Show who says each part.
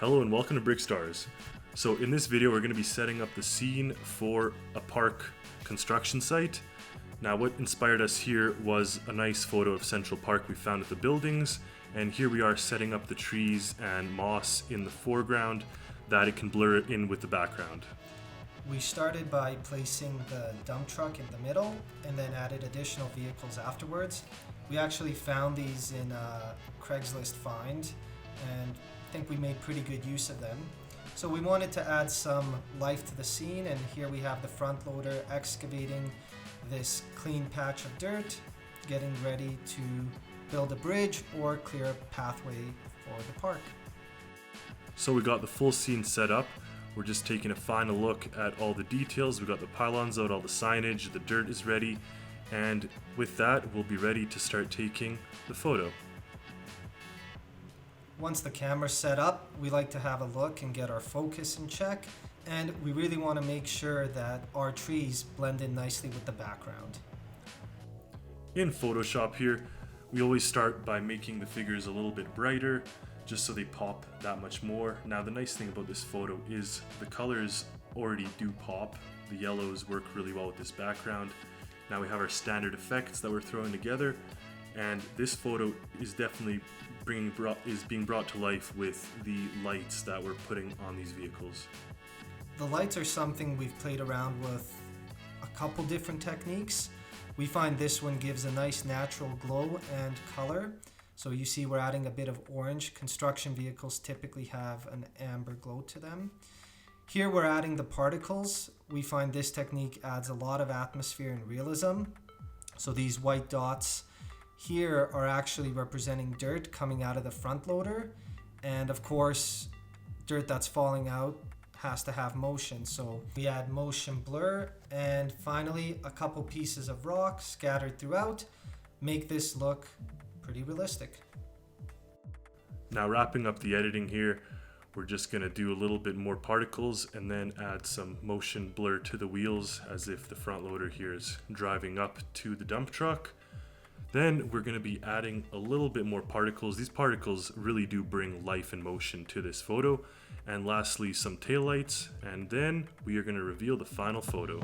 Speaker 1: Hello and welcome to Brickstars. So in this video we're going to be setting up the scene for a park construction site. Now what inspired us here was a nice photo of Central Park we found at the buildings, and here we are setting up the trees and moss in the foreground that it can blur in with the background.
Speaker 2: We started by placing the dump truck in the middle and then added additional vehicles afterwards. We actually found these in a Craigslist find and I think we made pretty good use of them. So we wanted to add some life to the scene, and here we have the front loader excavating this clean patch of dirt, getting ready to build a bridge or clear a pathway for the park.
Speaker 1: So we got the full scene set up. We're just taking a final look at all the details. We got the pylons out, all the signage, the dirt is ready, and with that we'll be ready to start taking the photo.
Speaker 2: Once the camera's set up, we like to have a look and get our focus in check, and we really want to make sure that our trees blend in nicely with the background.
Speaker 1: In Photoshop here, we always start by making the figures a little bit brighter, just so they pop that much more. Now the nice thing about this photo is the colors already do pop. The yellows work really well with this background. Now we have our standard effects that we're throwing together, and this photo is definitely being brought to life with the lights that we're putting on these vehicles.
Speaker 2: The lights are something we've played around with a couple different techniques. We find this one gives a nice natural glow and color. So you see we're adding a bit of orange. Construction vehicles typically have an amber glow to them. Here we're adding the particles. We find this technique adds a lot of atmosphere and realism. So these white dots here are actually representing dirt coming out of the front loader, and of course dirt that's falling out has to have motion, so we add motion blur, and finally a couple pieces of rock scattered throughout make this look pretty realistic.
Speaker 1: Now wrapping up the editing here, we're just going to do a little bit more particles and then add some motion blur to the wheels as if the front loader here is driving up to the dump truck. Then we're going to be adding a little bit more particles. These particles really do bring life and motion to this photo. And lastly, some taillights, and then we are going to reveal the final photo.